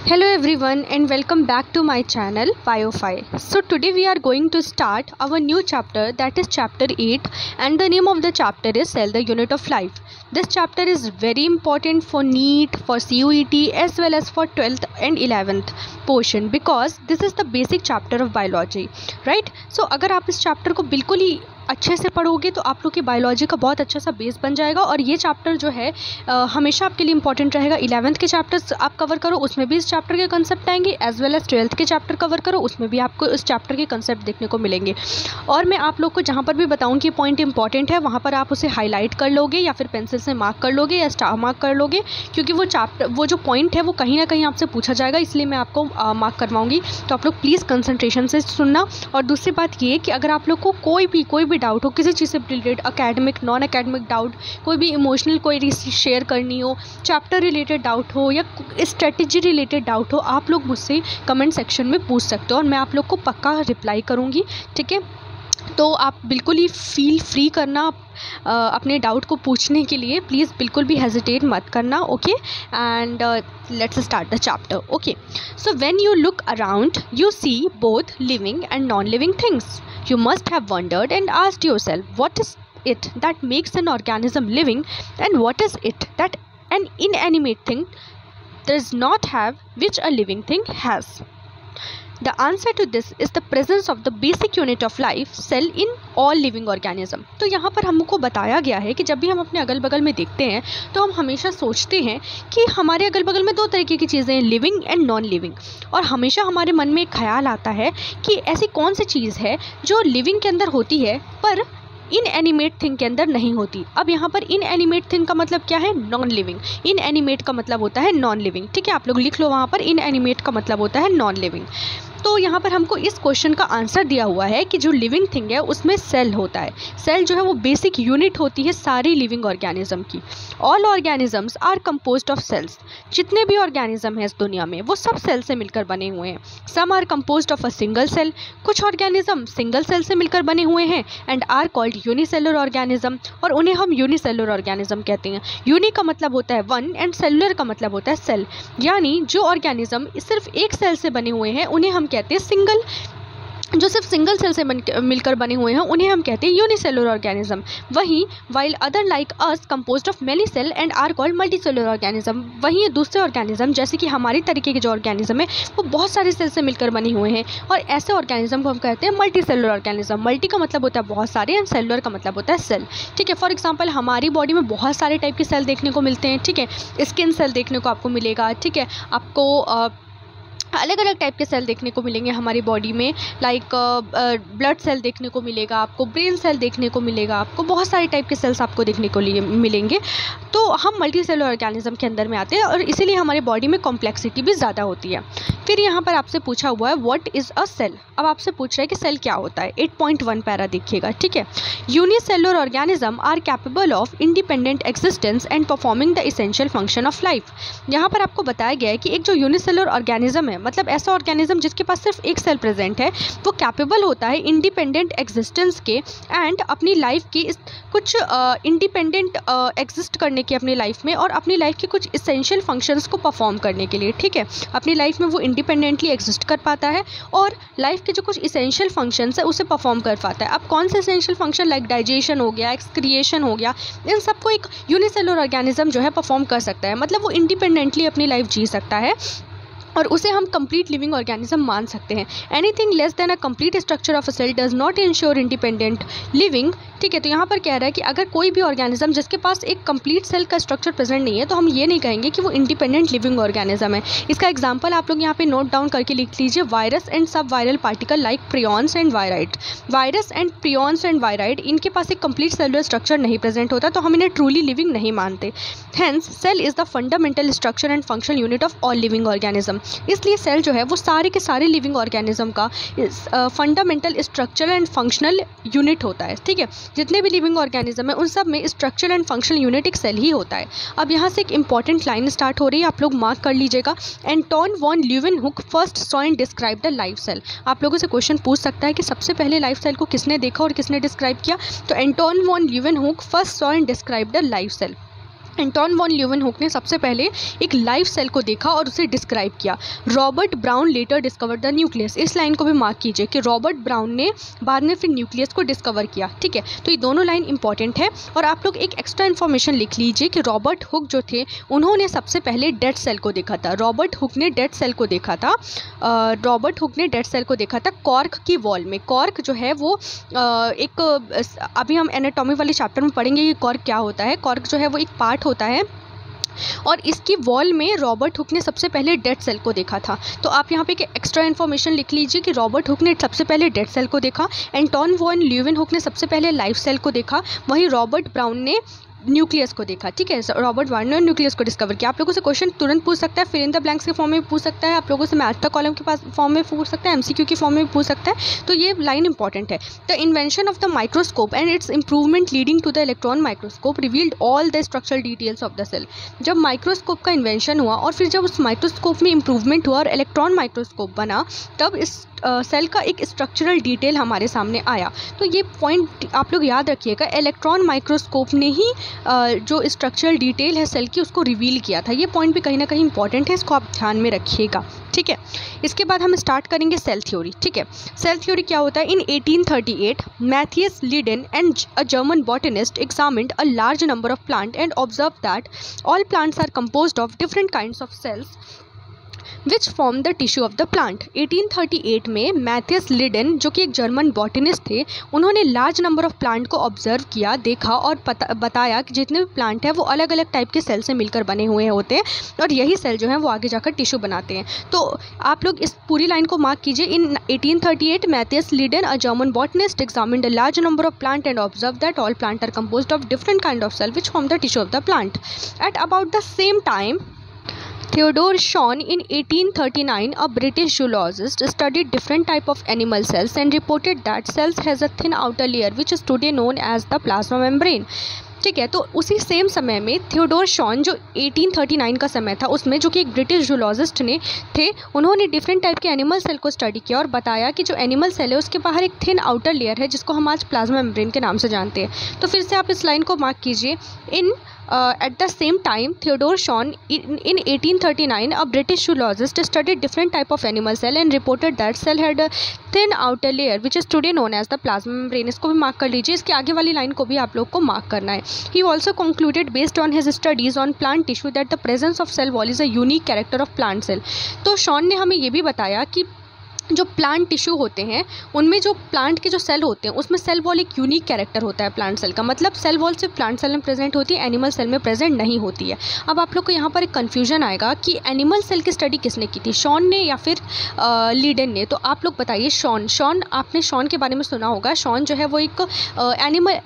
Hello everyone and welcome back to my channel Biophi. So today we are going to start our new chapter, that is chapter 8, and the name of the chapter is Cell, the Unit of Life. This chapter is very important for NEET, for CUET as well as for 12th and 11th portion because this is the basic chapter of biology, right? So अगर आप इस chapter को बिल्कुल ही अच्छे से पढ़ोगे तो आप लोग की बायोलॉजी का बहुत अच्छा सा बेस बन जाएगा। और ये चैप्टर जो है हमेशा आपके लिए इंपॉर्टेंट रहेगा। 11th के चैप्टर्स आप कवर करो, उसमें भी इस चैप्टर के कंसेप्ट आएंगे, एज वेल एज 12th के चैप्टर कवर करो, उसमें भी आपको इस चैप्टर के कंसेप्ट देखने को मिलेंगे। और मैं आप लोग को जहाँ पर भी बताऊँ कि पॉइंट इंपॉर्टेंट है वहाँ पर आप उसे हाईलाइट कर लोगे या फिर पेंसिल से मार्क कर लोगे या स्टार मार्क कर लोगे, क्योंकि वो जो पॉइंट है वो कहीं ना कहीं आपसे पूछा जाएगा, इसलिए मैं आपको मार्क करवाऊँगी। तो आप लोग प्लीज़ कंसंट्रेशन से सुनना। और दूसरी बात ये कि अगर आप लोग को कोई भी डाउट हो किसी चीज़ से related, academic non academic doubt, कोई भी इमोशनल कोई शेयर करनी हो, चैप्टर रिलेटेड डाउट हो या स्ट्रेटजी रिलेटेड डाउट हो, आप लोग मुझसे कमेंट सेक्शन में पूछ सकते हो और मैं आप लोग को पक्का रिप्लाई करूँगी, ठीक है? तो आप बिल्कुल ही फील फ्री करना अपने डाउट को पूछने के लिए, प्लीज़ बिल्कुल भी हेजिटेट मत करना, okay? And let's start the chapter, okay? So when you look around you see both living and non living things. You must have wondered and asked yourself, what is it that makes an organism living and what is it that an inanimate thing does not have which a living thing has? The answer to this is the presence of the basic unit of life, cell, in all living organism. तो यहाँ पर हमको बताया गया है कि जब भी हम अपने अगल बगल में देखते हैं तो हम हमेशा सोचते हैं कि हमारे अगल बगल में दो तरीके की चीज़ें हैं, लिविंग एंड नॉन लिविंग। और हमेशा हमारे मन में एक ख्याल आता है कि ऐसी कौन सी चीज़ है जो लिविंग के अंदर होती है पर इनएनिमेट थिंग के अंदर नहीं होती। अब यहाँ पर इनएनिमेट थिंग का मतलब क्या है? Non living. इनएनिमेट का मतलब होता है नॉन लिविंग, ठीक है? आप लोग लिख लो वहाँ पर, इनएनिमेट का मतलब होता है नॉन लिविंग। तो यहाँ पर हमको इस क्वेश्चन का आंसर दिया हुआ है कि जो लिविंग थिंग है उसमें सेल होता है। सेल जो है वो बेसिक यूनिट होती है सारी लिविंग ऑर्गेनिज्म की। All organisms are composed of cells. जितने भी ऑर्गेनिज्म हैं इस दुनिया में वो सब सेल से मिलकर बने हुए हैं। Some are composed of a single cell. कुछ ऑर्गेनिज्म सिंगल सेल से मिलकर बने हुए हैं and are called unicellular organism, और उन्हें हम यूनिसेलुलर ऑर्गेनिज्म कहते हैं। यूनि का मतलब होता है वन एंड सेलुलर का मतलब होता है सेल, यानी जो ऑर्गेनिज्म सिर्फ एक सेल से बने हुए हैं उन्हें हम कहते हैं सिंगल। जो सिर्फ सिंगल सेल से मिलकर बने हुए हैं उन्हें हम कहते हैं यूनिसेलुलर ऑर्गेनिज्म। वहीं while other like us composed of many cell and are called multicellular organism. वहीं दूसरे ऑर्गेनिज्म जैसे कि हमारी तरीके के जो ऑर्गेनिज्म है वो बहुत सारे सेल से मिलकर बने हुए हैं और ऐसे ऑर्गेनिज्म को हम कहते हैं मल्टीसेलुलर ऑर्गेनिज्म। मल्टी का मतलब होता है बहुत सारे एंड सेलुलर का मतलब होता है सेल, ठीक है? फॉर एग्जाम्पल हमारी बॉडी में बहुत सारे टाइप के सेल देखने को मिलते हैं, ठीक है? स्किन सेल देखने को आपको मिलेगा, ठीक है? आपको अलग अलग टाइप के सेल देखने को मिलेंगे हमारी बॉडी में, लाइक ब्लड सेल देखने को मिलेगा, आपको ब्रेन सेल देखने को मिलेगा, आपको बहुत सारे टाइप के सेल्स आपको देखने को मिलेंगे। तो हम मल्टी सेलुलर ऑर्गेनिज्म के अंदर में आते हैं और इसीलिए हमारी बॉडी में कॉम्प्लेक्सिटी भी ज़्यादा होती है। फिर यहाँ पर आपसे पूछा हुआ है व्हाट इज़ अ सेल। अब आपसे पूछ रहा है कि सेल क्या होता है। 8.1 पैरा देखिएगा, ठीक है? Unicellular organism are capable of independent existence and performing the essential function of life. यहाँ पर आपको बताया गया है कि एक जो यूनिसेलुलर ऑर्गेनिज्म है मतलब ऐसा ऑर्गेनिज्म जिसके पास सिर्फ एक सेल प्रेजेंट है, वो कैपेबल होता है इंडिपेंडेंट एग्जिस्टेंस के एंड अपनी लाइफ की कुछ इंडिपेंडेंट एग्जिस्ट करने की अपनी लाइफ में और अपनी लाइफ के कुछ इसेंशियल फंक्शंस को परफॉर्म करने के लिए, ठीक है? अपनी लाइफ में वो इंडिपेंडेंटली एग्जिस्ट कर पाता है और लाइफ के जो कुछ इसेंशियल फंक्शंस है उसे परफॉर्म कर पाता है। अब कौन से इसेंशियल फंक्शन, लाइक डाइजेशन हो गया, एक्सक्रिएशन हो गया, इन सबको एक यूनिसेलुलर ऑर्गेनिज्म जो है परफॉर्म कर सकता है। मतलब वो इंडिपेंडेंटली अपनी लाइफ जी सकता है और उसे हम कंप्लीट लिविंग ऑर्गेनिज्म मान सकते हैं। Anything less than a complete structure of a cell does not ensure independent living, ठीक है? तो यहाँ पर कह रहा है कि अगर कोई भी ऑर्गेनिज्म जिसके पास एक कंप्लीट सेल का स्ट्रक्चर प्रेजेंट नहीं है तो हम ये नहीं कहेंगे कि वो इंडिपेंडेंट लिविंग ऑर्गेनिज्म है। इसका एग्जाम्पल आप लोग यहाँ पे नोट डाउन करके लिख लीजिए, वायरस एंड सब viral particle like prions and viroid. Virus and prions and viroid इनके पास एक कंप्लीट सेलुलर स्ट्रक्चर नहीं प्रेजेंट होता तो हम इन्हें ट्रूली लिविंग नहीं मानते। Hence cell is the fundamental structure and functional unit of all living organism. इसलिए सेल जो है वो सारे के सारे लिविंग ऑर्गेनिज्म का fundamental structure and functional unit होता है, ठीक है? जितने भी लिविंग ऑर्गेनिज्म है उन सब में स्ट्रक्चर एंड फंक्शनल यूनिट एक सेल ही होता है। अब यहाँ से एक इंपॉर्टेंट लाइन स्टार्ट हो रही है, आप लोग मार्क कर लीजिएगा। Anton von Leeuwenhoek first saw and describe the life cell. आप लोगों से क्वेश्चन पूछ सकता है कि सबसे पहले लाइफ सेल को किसने देखा और किसने डिस्क्राइब किया? तो Anton von Leeuwenhoek first saw and describe the life cell. Anton von Leeuwenhoek ने सबसे पहले एक लाइव सेल को देखा और उसे डिस्क्राइब किया। Robert Brown later discover the nucleus. इस लाइन को भी मार्क कीजिए कि रॉबर्ट ब्राउन ने बाद में फिर न्यूक्लियस को डिस्कवर किया। ठीक है, तो ये दोनों लाइन इंपॉर्टेंट है। और आप लोग एक एक्स्ट्रा इन्फॉर्मेशन लिख लीजिए कि रॉबर्ट हुक जो थे उन्होंने सबसे पहले डेड सेल को देखा था। रॉबर्ट हुक ने डेड सेल को देखा था। कॉर्क की वॉल में। कॉर्क जो है वो अभी हम एनाटॉमी वाले चैप्टर में पढ़ेंगे कि कॉर्क क्या होता है। कॉर्क जो है वो एक पार्ट होता है और इसकी वॉल में रॉबर्ट हुक ने सबसे पहले डेड सेल को देखा था। तो आप यहाँ पे एक एक्स्ट्रा इन्फॉर्मेशन लिख लीजिए कि रॉबर्ट हुक ने सबसे पहले डेड सेल को देखा, एंटोन वॉन ल्यूवेनहुक ने सबसे पहले लाइव सेल को देखा, वहीं रॉबर्ट ब्राउन ने न्यूक्लियस को देखा। ठीक है, रॉबर्ट ब्राउन ने न्यूक्लियस को डिस्कवर किया। आप लोगों से क्वेश्चन तुरंत पूछ सकता है, फिर इन द ब्लैंक्स के फॉर्म में पूछ सकता है, आप लोगों से मैथ द कॉलम के पास फॉर्म में पूछ सकता है, एमसीक्यू की फॉर्म में पूछ सकता है। तो ये लाइन इंपॉर्टेंट है। The invention of the microscope and its improvement leading to the electron microscope revealed all the structural details of the cell. जब माइक्रोस्कोप का इन्वेंशन हुआ और फिर जब उस माइक्रोस्कोप में इंप्रूवमेंट हुआ और इलेक्ट्रॉन माइक्रोस्कोप बना, तब इस सेल का एक स्ट्रक्चरल डिटेल हमारे सामने आया। तो ये पॉइंट आप लोग याद रखिएगा, इलेक्ट्रॉन माइक्रोस्कोप ने ही जो स्ट्रक्चरल डिटेल है सेल की उसको रिवील किया था। ये पॉइंट भी कहीं ना कहीं इंपॉर्टेंट है, इसको आप ध्यान में रखिएगा। ठीक है, इसके बाद हम स्टार्ट करेंगे सेल थ्योरी। ठीक है, सेल थ्योरी क्या होता है? In 1838 Matthias Schleiden and a German botanist examined a large number of plant and observe that all plants are composed of different kinds of cells which form the tissue of the plant. 1838 में Matheus Leiden जो कि एक German botanist थे, उन्होंने large number of plant को observe किया, देखा और बताया कि जितने भी प्लांट हैं वो अलग अलग टाइप के सेल से मिलकर बने हुए होते हैं और यही सेल जो है वो आगे जाकर टिश्यू बनाते हैं। तो आप लोग इस पूरी लाइन को मार्क कीजिए। In 1838 Matthias Schleiden a German botanist examined a large number of plant and observe that all plant are composed of different kind of cell which form the tissue of the plant. At about the same time Theodore Schwann in 1839, a British zoologist, studied different type of animal cells and reported that cells has a thin outer layer which is today known as the plasma membrane. ठीक है, तो उसी same समय में Theodore Shawn जो 1839 का समय था उसमें, जो कि एक ब्रिटिश जूलॉजिस्ट ने थे, उन्होंने डिफरेंट टाइप के एनिमल सेल को स्टडी किया और बताया कि जो एनिमल सेल है उसके बाहर एक थिन आउटर लेयर है जिसको हम आज प्लाज्मा मेम्ब्रेन के नाम से जानते हैं। तो फिर से आप इस लाइन को मार्क कीजिए। इन at the same time, Theodore Schwann in 1839, a British zoologist studied different type of animal cell and reported that cell had a thin outer layer which is today known as the plasma membrane. इसको भी mark कर लीजिए, इसके आगे वाली line को भी आप लोग को मार्क करना है। He also concluded based on his studies on plant tissue that the presence of cell wall is a unique character of plant cell. तो शॉन ने हमें ये भी बताया कि जो प्लांट टिश्यू होते हैं उनमें जो प्लांट के जो सेल होते हैं उसमें सेल वॉल एक यूनिक कैरेक्टर होता है प्लांट सेल का। मतलब सेल वॉल सिर्फ प्लांट सेल में प्रेजेंट होती है, एनिमल सेल में प्रेजेंट नहीं होती है। अब आप लोग को यहाँ पर एक कन्फ्यूजन आएगा कि एनिमल सेल की स्टडी किसने की थी, शॉन ने या फिर लीडेन ने। तो आप लोग बताइए। शॉन आपने शॉन के बारे में सुना होगा। शॉन जो है वो एक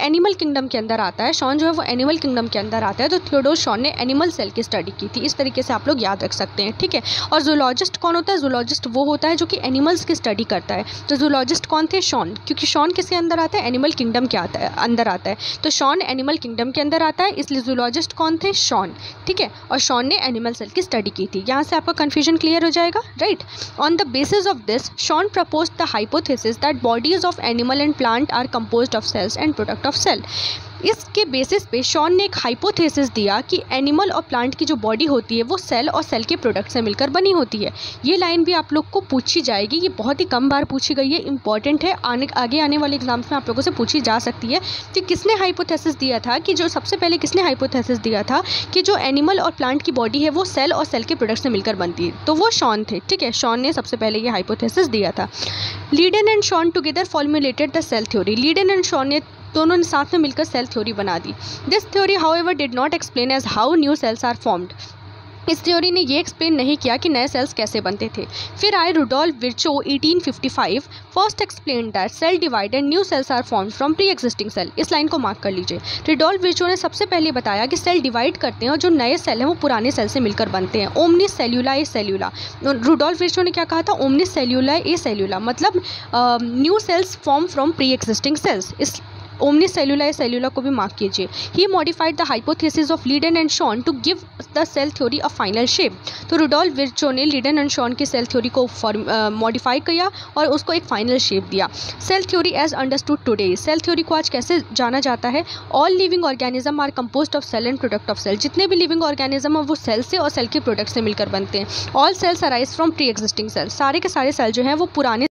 एनिमल किंगडम के अंदर आता है। शॉन जो है वो एनिमल किंगडम के अंदर आता है। तो थियोडोर शॉन ने एनिमल सेल की स्टडी की थी। इस तरीके से आप लोग याद रख सकते हैं। ठीक है, और जूलॉजिस्ट कौन होता है? जूलॉजिस्ट वो होता है जो कि एनिमल्स की स्टडी करता है। तो जूलॉजिस्ट कौन थे? शॉन, क्योंकि शॉन किसके अंदर आता है? एनिमल किंगडम के अंदर आता है। तो शॉन एनिमल किंगडम के अंदर आता है, इसलिए जूलॉजिस्ट कौन थे? शॉन। ठीक है, और शॉन ने एनिमल सेल की स्टडी की थी। यहाँ से आपका कन्फ्यूजन क्लियर हो जाएगा, right. On the basis of this Schwann proposed the hypothesis that bodies of animal and plant are composed of cells and product of cell. इसके बेसिस पे शॉन ने एक हाइपोथेसिस दिया कि एनिमल और प्लांट की जो बॉडी होती है वो सेल और सेल के प्रोडक्ट से मिलकर बनी होती है। ये लाइन भी आप लोग को पूछी जाएगी, ये बहुत ही कम बार पूछी गई है, इंपॉर्टेंट है, आगे आने वाले एग्जाम्स में आप लोगों से पूछी जा सकती है कि किसने हाइपोथेसिस दिया था, कि जो सबसे पहले किसने हाइपोथेसिस दिया था कि जो एनिमल और प्लांट की बॉडी है वो सेल और सेल के प्रोडक्ट से मिलकर बनती है। तो वो शॉन थे। ठीक है, शॉन ने सबसे पहले ये हाइपोथेसिस दिया था। Schleiden and Schwann together formulated the cell theory. Schleiden and Schwann ने दोनों ने साथ में मिलकर सेल थ्योरी बना दी। This theory however did not explain as how new cells are formed. इस थ्योरी ने ये एक्सप्लेन नहीं किया कि नए सेल्स कैसे बनते थे। फिर आए Rudolf Virchow 1855, first explain that cell divide and new cells are formed from pre existing cell. इस लाइन को मार्क कर लीजिए। रुडोल्फ विर्चो ने सबसे पहले बताया कि सेल डिवाइड करते हैं और जो नए सेल हैं वो पुराने सेल से मिलकर बनते हैं। ओमनिस सेल्यूला ए सेल्यूला। रुडोल्फ विर्चो ने क्या कहा था? ओमनिस सेल्यूला ए सेल्यूला, मतलब new cells form from pre existing cells. ओमनी सेलुला या सेलुला को भी मार्क कीजिए। He modified the hypothesis of Schleiden and Schwann to give the cell theory a final shape. तो रुडोल्फ विर्चो ने लीडेन एंड शॉन की सेल थ्योरी को मॉडिफाई किया और उसको एक फाइनल शेप दिया। Cell theory as understood today, cell theory को आज कैसे जाना जाता है? All living organism are composed of cell and product of cell. जितने भी लिविंग ऑर्गेनिज्म है वो सेल से और सेल के प्रोडक्ट से मिलकर बनते हैं। All cells arise from pre existing cell, सारे के सारे सेल जो हैं वो पुराने